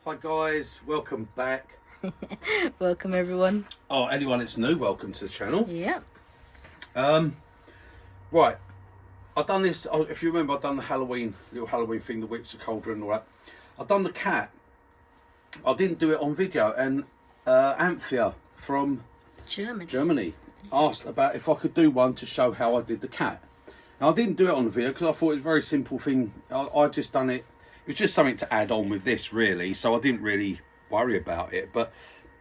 Hi guys, welcome back. Welcome everyone. Oh, anyone that's new, welcome to the channel. Yeah. Right, I've done this, if you remember, I've done the little Halloween thing, the witch, the cauldron and all that. I've done the cat. I didn't do it on video, and Anthea from Germany asked about if I could do one to show how I did the cat. Now, I didn't do it on the video because I thought it was a very simple thing. I just done it. It was just something to add on with this, really, so I didn't really worry about it. But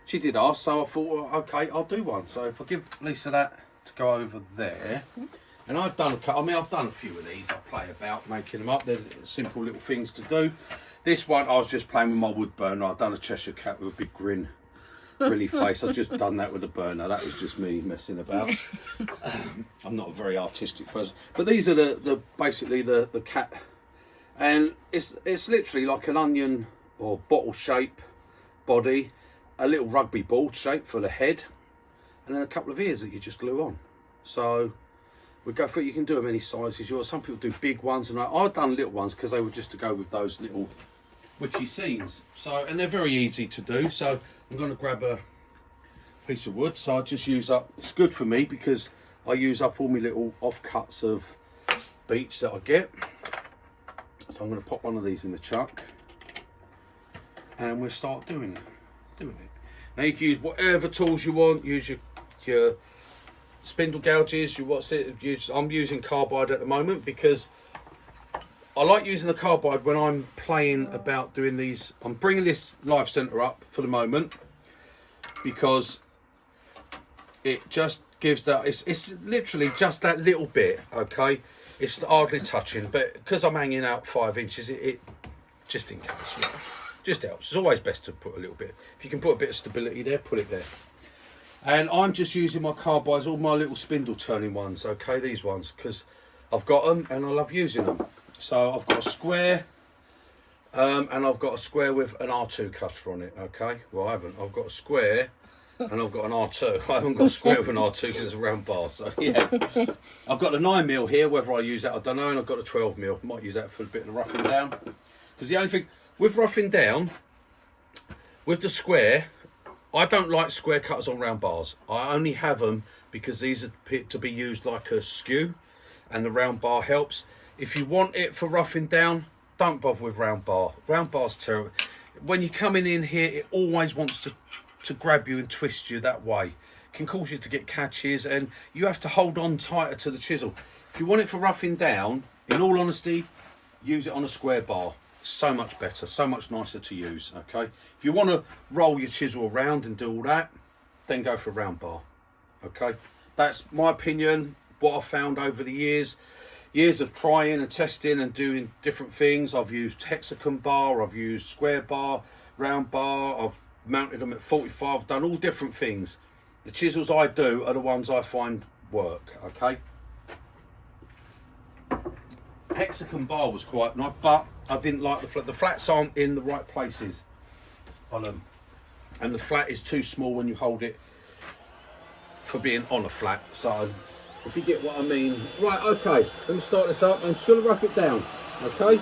she did ask, so I thought, well, okay, I'll do one. So if I give Lisa that to go over there. And I've done I've done a few of these. I play about making them up. They're simple little things to do. This one, I was just playing with my wood burner. I've done a Cheshire cat with a big grilly face. I've just done that with a burner. That was just me messing about. I'm not a very artistic person. But these are basically the cat. And it's literally like an onion or bottle shape body, a little rugby ball shape for the head, and then a couple of ears that you just glue on. So we go for it. You can do them any sizes you want. Some people do big ones, and I've done little ones because they were just to go with those little witchy scenes. So, and they're very easy to do. So I'm going to grab a piece of wood. So I just use up. It's good for me because I use up all my little offcuts of beech that I get. So I'm going to pop one of these in the chuck, and we'll start doing it. Now you can use whatever tools you want. Use your spindle gouges. I'm using carbide at the moment because I like using the carbide when I'm playing about doing these. I'm bringing this live center up for the moment because it just gives that. It's literally just that little bit. Okay. It's hardly touching, but because I'm hanging out 5 inches, it just in case, just helps. It's always best to put a little bit. If you can put a bit of stability there, put it there. And I'm just using my carbides, all my little spindle turning ones, okay, these ones, because I've got them and I love using them. So I've got a square, and I've got a square with an R2 cutter on it, okay. Well, I haven't. I've got a square. And I've got an R2. I haven't got a square with an R2 because it's a round bar. So yeah, I've got a 9mm here. Whether I use that, I don't know. And I've got a 12mm. Might use that for a bit of roughing down. Because the only thing with roughing down, with the square, I don't like square cutters on round bars. I only have them because these are to be used like a skew, and the round bar helps. If you want it for roughing down, don't bother with round bar. Round bar's terrible. When you're coming in here, it always wants to grab you and twist you that way. It can cause you to get catches, and you have to hold on tighter to the chisel. If you want it for roughing down, in all honesty, use it on a square bar. It's so much better, so much nicer to use, okay? If you want to roll your chisel around and do all that, then go for a round bar, okay? That's my opinion, what I've found over the years of trying and testing and doing different things. I've used hexagon bar, I've used square bar, round bar, I've mounted them at 45, done all different things. The chisels I do are the ones I find work, okay? Hexagon bar was quite nice, but I didn't like the flats aren't in the right places on them, and the flat is too small when you hold it for being on a flat. So if you get what I mean. Right, okay, let me start this up. I'm just going to rough it down, okay?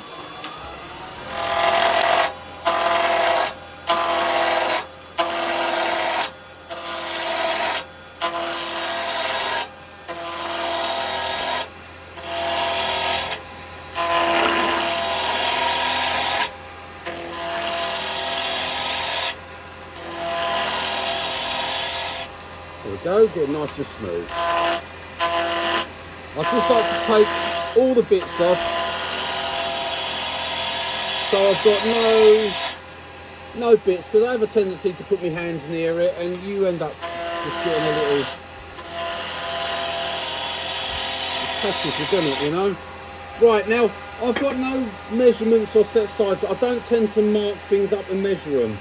There we go, get it nice and smooth. I just like to take all the bits off, so I've got no bits, because I have a tendency to put my hands near it and you end up just getting a little touches, doesn't it, you know? Right, now I've got no measurements or set size. I don't tend to mark things up and measure them.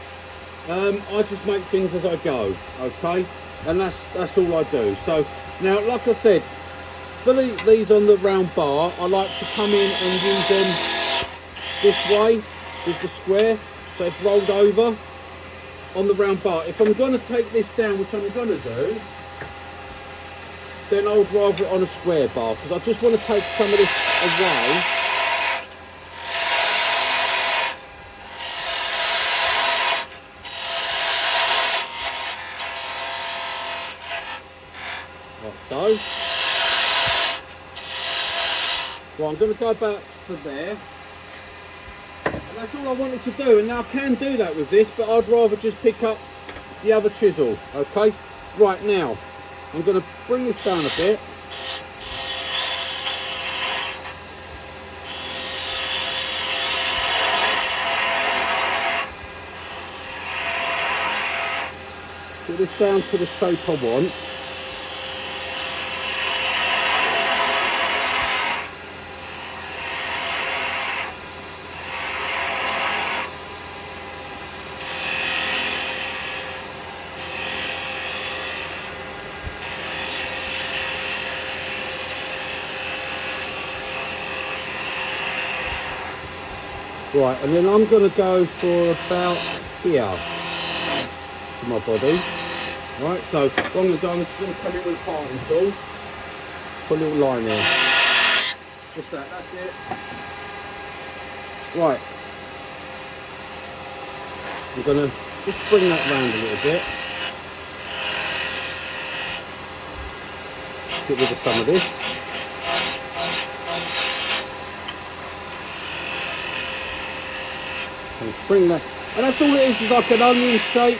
I just make things as I go, okay? And that's all I do. So now, like I said, for these on the round bar, I like to come in and use them this way with the square, so it's rolled over on the round bar. If I'm going to take this down, which I'm going to do, then I would rather it on a square bar, because I just want to take some of this away go. Well, I'm going to go back to there. And that's all I wanted to do. And now I can do that with this, but I'd rather just pick up the other chisel. Okay. Right, now I'm going to bring this down a bit. Get this down to the shape I want. Right, and then I'm going to go for about here for my body. Right, so what I'm going to do, I'm just going to come in with a parting tool, put a little line there. Just that, that's it. Right, I'm going to just bring that round a little bit. Get rid of some of this. And bring that, and that's all it is like an onion shape.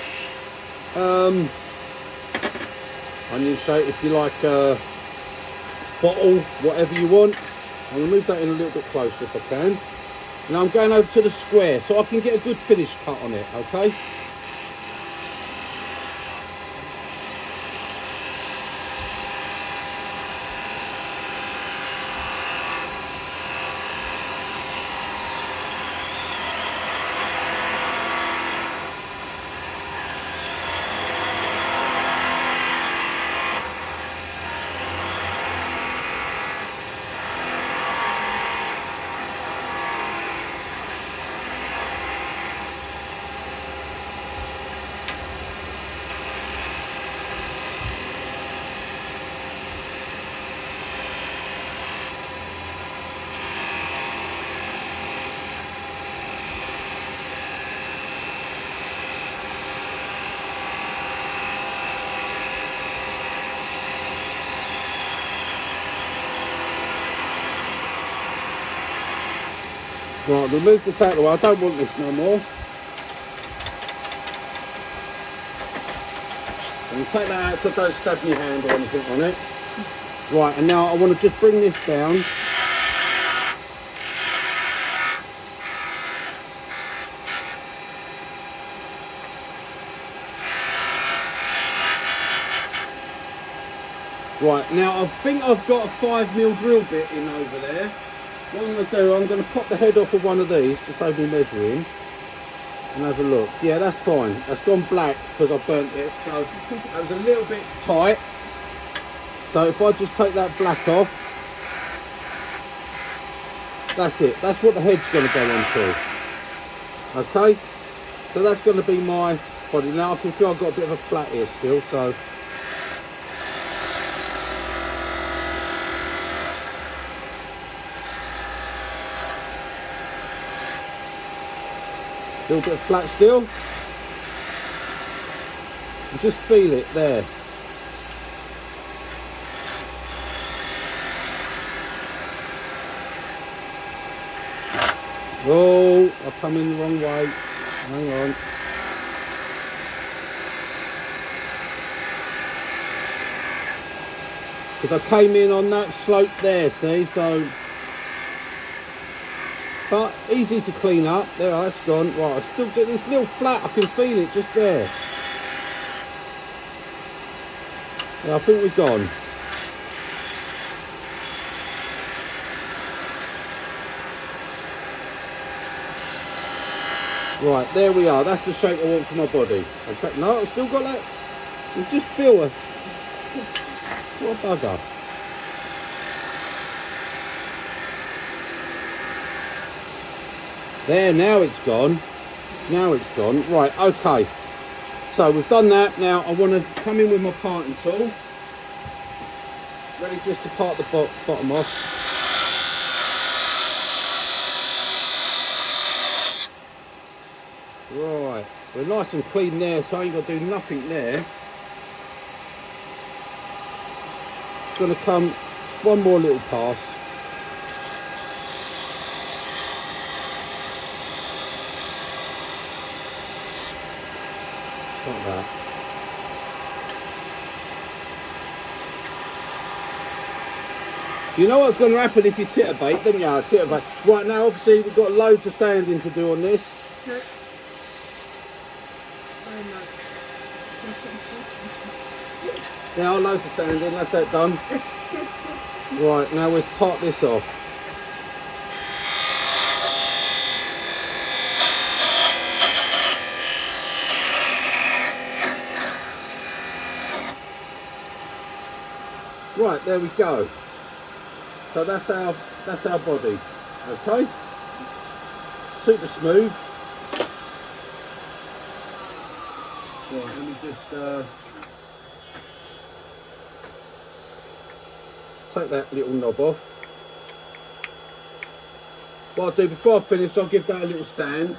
Onion shape, if you like, bottle, whatever you want. I'm going to move that in a little bit closer if I can. Now I'm going over to the square so I can get a good finish cut on it, okay? Right, remove this out of the way. I don't want this no more. And take that out so don't stab your hand or anything on it. Right, and now I want to just bring this down. Right, now I think I've got a 5mm drill bit in over there. What I'm going to do, I'm going to pop the head off of one of these to save me measuring and have a look. Yeah, that's fine. That's gone black because I burnt it, so that was a little bit tight. So if I just take that black off, that's it. That's what the head's going to go onto. Okay, so that's going to be my body. Now I can feel I've got a bit of a flat here still, so. A little bit of flat still. And just feel it there. Oh, I've come in the wrong way. Hang on. Because I came in on that slope there, see, so. But easy to clean up. There, that's gone. Right, I still get this little flat. I can feel it just there. Yeah, I think we're gone. Right, there we are. That's the shape I want for my body. Okay, no, I've still got that. You just feel a. What a bugger. There, now it's gone. Now it's gone. Right, okay. So we've done that. Now I want to come in with my parting tool. Ready just to part the bottom off. Right, we're nice and clean there, so I ain't got to do nothing there. just going to come one more little pass. Like that. You know what's going to happen if you titterbait, don't you? Titterbait. Right, now obviously we've got loads of sanding to do on this. Yeah, loads of sanding, that's that done. Right, now we've part this off. Right, there we go. So that's our body. Okay? Super smooth. Right, let me just take that little knob off. What I'll do before I finish, I'll give that a little sand.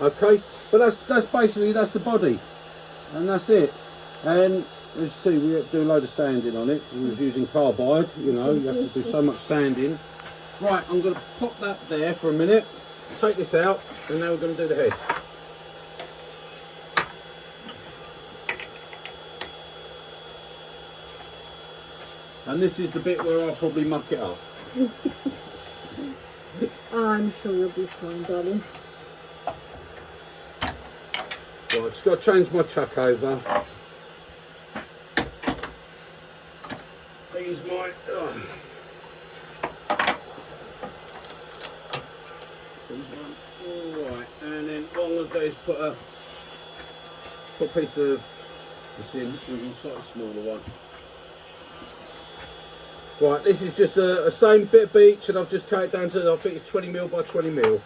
Okay, but that's basically the body, and that's it. And let's see, we have to do a load of sanding on it. We was using carbide, you know, you have to do so much sanding. Right, I'm going to pop that there for a minute, take this out, and now we're going to do the head. And this is the bit where I'll probably muck it up. I'm sure you'll be fine, darling. Right, just got to change my chuck over. Use my alright, and then what I'm going to do is put a piece of this in, a slightly smaller one. Right, this is just a same bit of beach, and I've just cut it down to, I think it's 20mm by 20mm.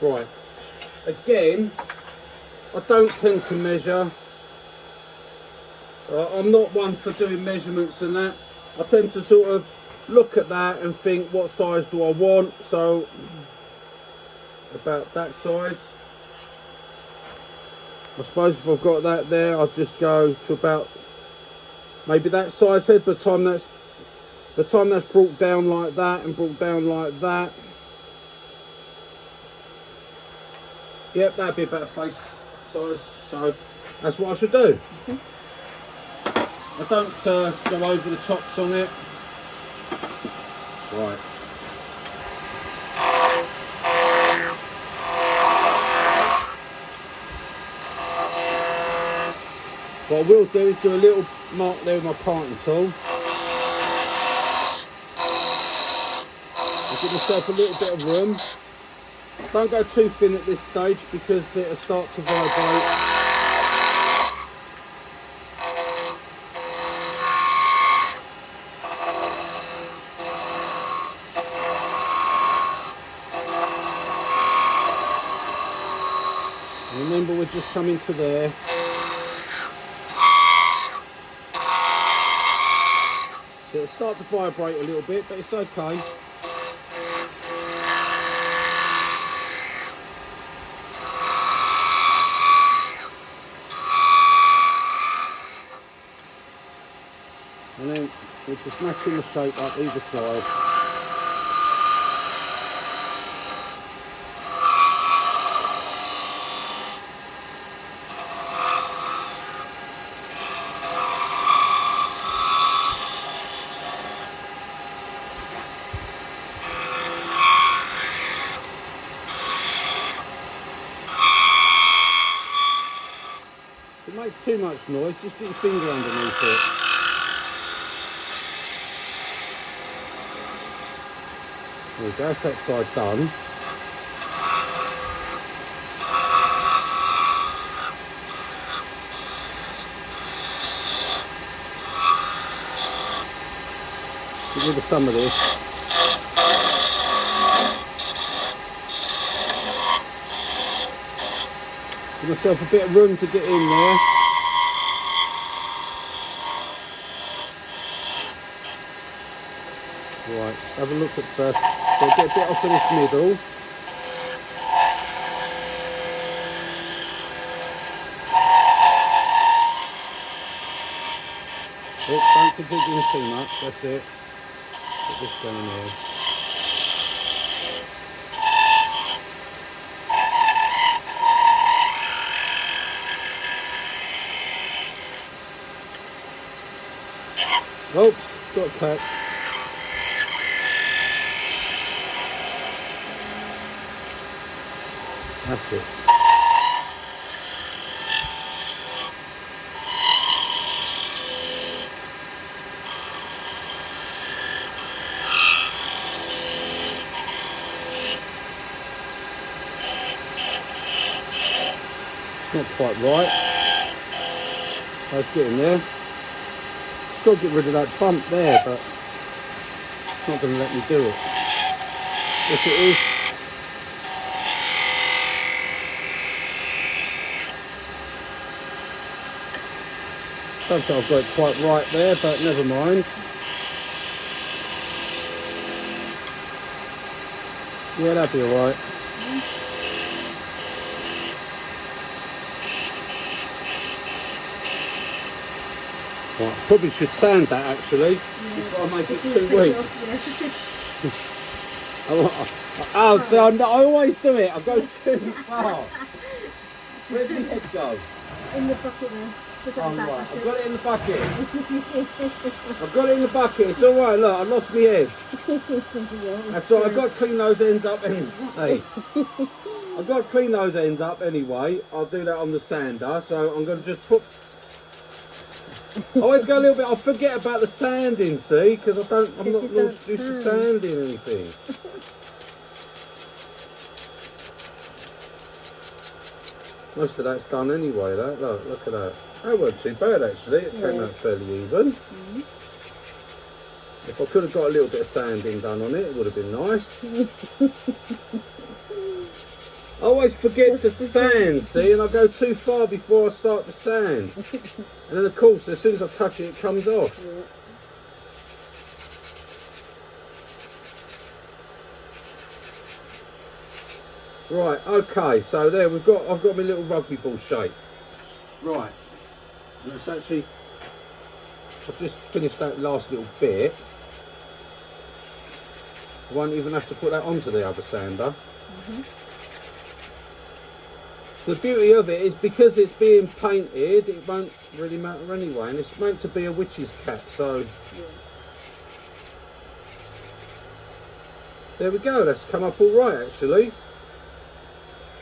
Right, again, I don't tend to measure. I'm not one for doing measurements and that. I tend to sort of look at that and think, what size do I want? So, about that size. I suppose if I've got that there, I'll just go to about maybe that size head. By the time that's brought down like that and brought down like that. Yep, that'd be about face size, so that's what I should do. I don't go over the tops on it. Right. What I will do is do a little mark there with my parting tool. I'll give myself a little bit of room. Don't go too thin at this stage because it'll start to vibrate. Remember, we're just coming to there. It'll start to vibrate a little bit, but it's okay. And then we're just matching the shape up either side. If it makes too much noise, just get your finger underneath it. There we go, that's that side done. Get rid of some of this. Give myself a bit of room to get in there. Right, have a look at first. So get a bit off of this middle. Oh, don't keep digging too much, that's it. Put this down here. Oh, got a catch. That's it. Not quite right. Let's get in there. Still get rid of that bump there, but it's not going to let me do it. Yes, it is. Don't think I've got it quite right there, but never mind. Yeah, that'll be alright. Right, probably should sand that actually, before I make it too weak. Oh, so I always do it. I go too far. Where's my head go? In the bucket there. Oh, right. I've got it in the bucket. I've got it in the bucket. It's all right. Look, I lost my head. That's all right. I've got to clean those ends up anyway. Hey, I've got to clean those ends up anyway. I'll do that on the sander. So I'm going to just put. I always go a little bit. I forget about the sanding. See, because I'm not used to sanding anything. Most of that's done anyway. That look at that. That wasn't too bad actually. It came out fairly even. If I could have got a little bit of sanding done on it, it would have been nice. I always forget to sand, see, and I go too far before I start to sand. And then of course, as soon as I touch it, it comes off. Right, okay, so there I've got my little rugby ball shape. Right, and it's actually, I've just finished that last little bit. I won't even have to put that onto the other sander. The beauty of it is because it's being painted, it won't really matter anyway, and it's meant to be a witch's cap, so there we go, that's come up all right actually.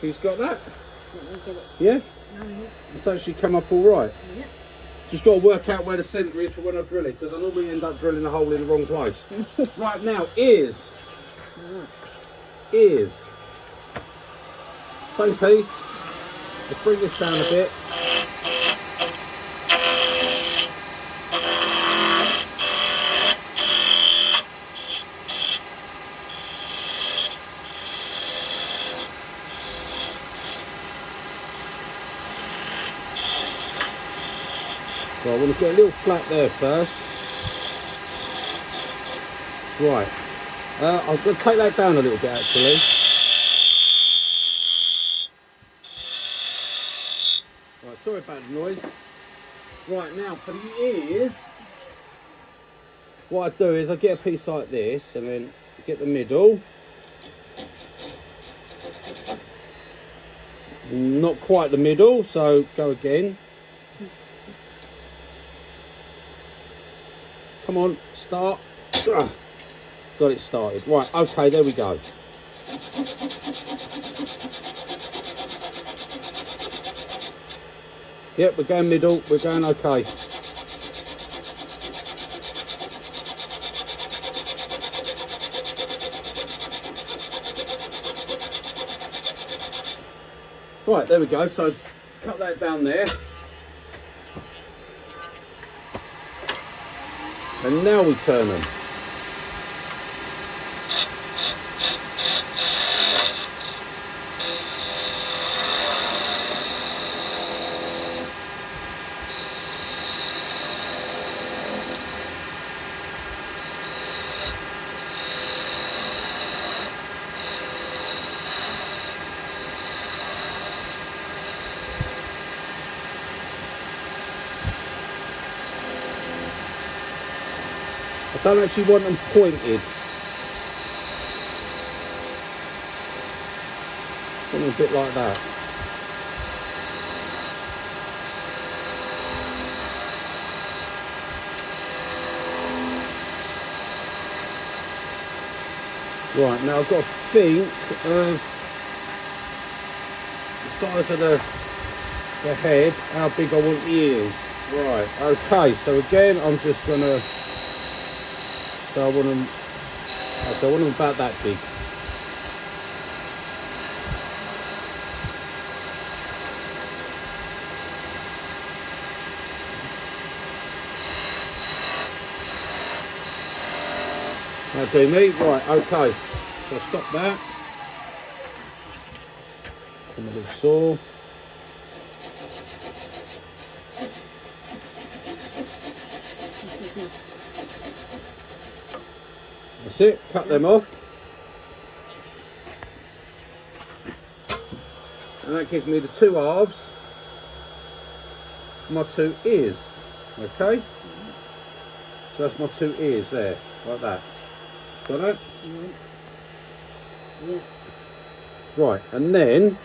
Who's got that? Yeah? It's actually come up all right. Yeah. Just got to work out where the centre is for when I drill it, because I normally end up drilling a hole in the wrong place. Right now, ears. Same piece. Let's bring this down a bit. So I want to get a little flat there first. Right. I'm going to take that down a little bit actually. Right, sorry about the noise. Right, now for the ears, what I do is I get a piece like this and then get the middle. Not quite the middle, so go again. Come on, start. Got it started. Right, okay, there we go. Yep, we're going middle, we're going okay. Right, there we go, so cut that down there. And now we turn them. I don't actually want them pointed. Something a bit like that. Right, now I've got to think of the size of the head, how big I want the ears. Right, okay, so again I'm just gonna, so I want them about that big. That'll do me. Right, okay. So I'll stop that. Come a little saw. That's it. Cut them off. And that gives me the 2 halves for my 2 ears. Okay? So that's my 2 ears there, like that. Got that? Yeah. Right, and then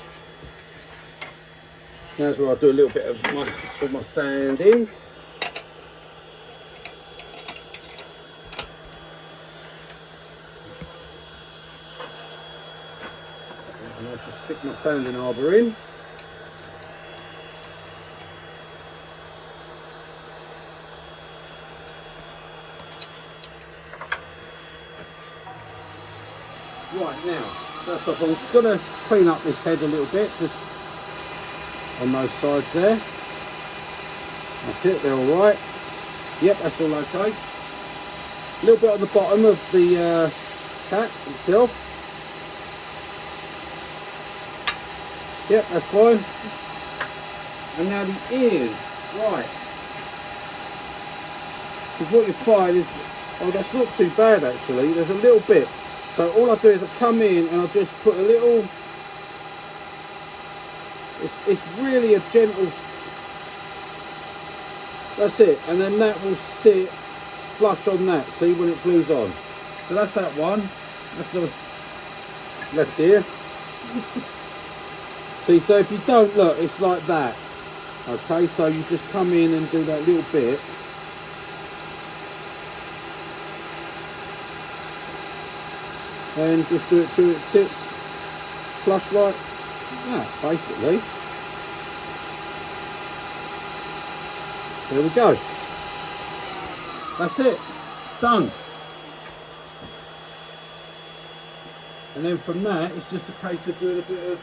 that's where I'll do a little bit of my sanding. And I'll just stick my sanding arbor in. Right, now, first off, I'm just going to clean up this head a little bit, just on those sides there. That's it, they're all right. Yep, that's all okay. A little bit on the bottom of the cat itself. Yep, that's fine. And now the ears, right. Because what you find is, oh, that's not too bad actually, there's a little bit. So all I do is I come in and I just put a little, it's really a gentle, that's it, and then that will sit flush on that, see, when it glues on. So that's that one, that's the left ear. See, so if you don't look, it's like that. Okay, so you just come in and do that little bit. And just do it till it sits flush like that, basically. There we go. That's it. Done. And then from that, it's just a case of doing a bit of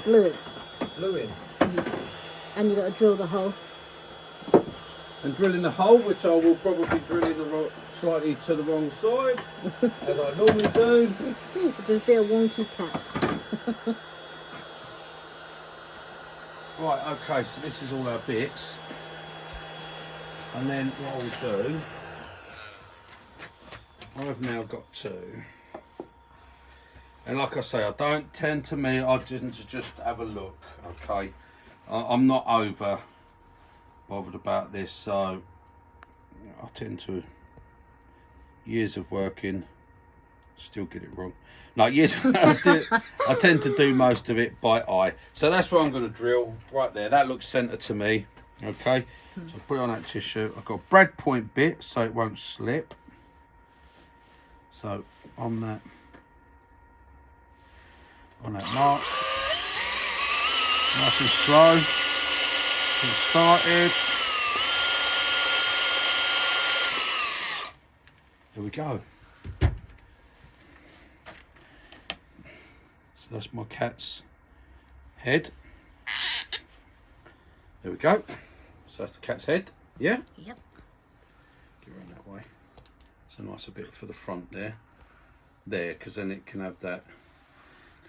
gluing. And you got to drill the hole. And drilling the hole, which I will probably drill in slightly to the wrong side, as I normally do. Just be a wonky cat. Right, okay, so this is all our bits. And then what I'll do, I've now got 2. And like I say, I don't tend to I just have a look, okay? I'm not over bothered about this, so I tend to, years of working, still get it wrong. No, I tend to do most of it by eye. So that's where I'm going to drill, right there. That looks centre to me, okay? So put it on that tissue. I've got a brad point bit so it won't slip. So on that mark, nice and slow. Get started. There we go. So that's my cat's head. There we go. So that's the cat's head. Yeah? Yep. Get around that way. It's a nice bit for the front there. There, because then it can have that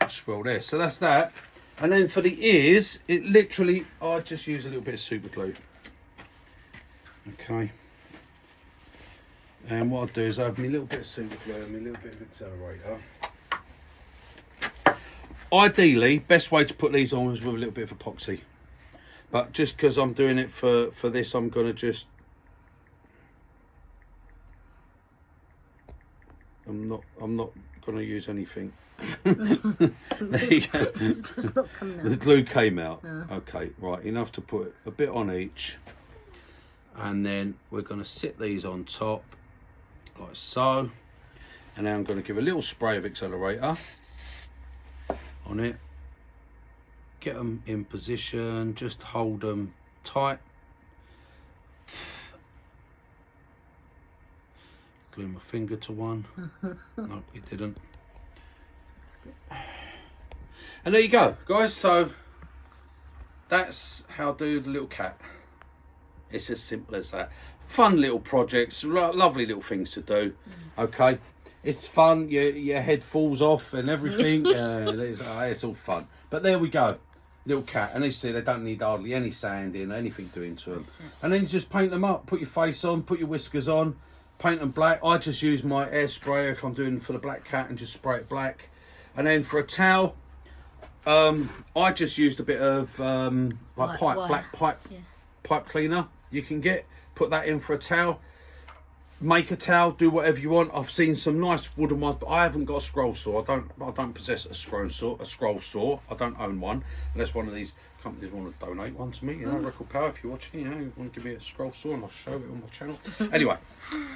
swirl there. So that's that. And then for the ears, it literally, I just use a little bit of super glue. Okay. And what I'll do is I have my little bit of super glue and my little bit of accelerator. Ideally, best way to put these on is with a little bit of epoxy. But just because I'm doing it for this, I'm going to just I'm not going to use anything. There you go. It's just not coming The out. glue came out. Okay, right, enough to put a bit on each, and then we're going to sit these on top like so, and now I'm going to give a little spray of accelerator on it, get them in position, just hold them tight, glue my finger to one. Nope, it didn't. And there you go, guys. So that's how I do the little cat. It's as simple as that. Fun little projects, lovely little things to do. Okay, it's fun. Your head falls off and everything. It's all fun. But there we go, little cat. And they see they don't need hardly any sanding, anything doing to them. And then you just paint them up. Put your face on, put your whiskers on, paint them black. I just use my air sprayer if I'm doing for the black cat and just spray it black. And then for a towel, I just used a bit of like black pipe cleaner you can get. Put that in for a towel. Make a towel. Do whatever you want. I've seen some nice wooden ones, but I haven't got a scroll saw. I don't possess a scroll saw. I don't own one, unless one of these companies want to donate one to me. You know, Record Power. If you're watching, you know, you want to give me a scroll saw, and I'll show it on my channel. Anyway,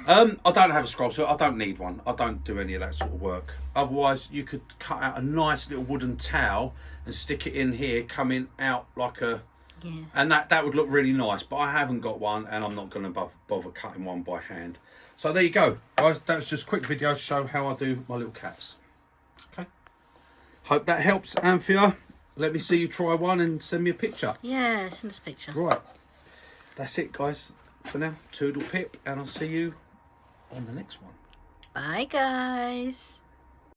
I don't have a scroll saw. I don't need one. I don't do any of that sort of work. Otherwise, you could cut out a nice little wooden towel and stick it in here, coming out like a. Yeah. And that would look really nice, but I haven't got one, and I'm not going to bother cutting one by hand. So there you go, guys. That's just a quick video to show how I do my little cats. Okay. Hope that helps, Anthea. Let me see you try one and send me a picture. Yeah, send us a picture. Right. That's it, guys. For now, toodle pip, and I'll see you on the next one. Bye, guys.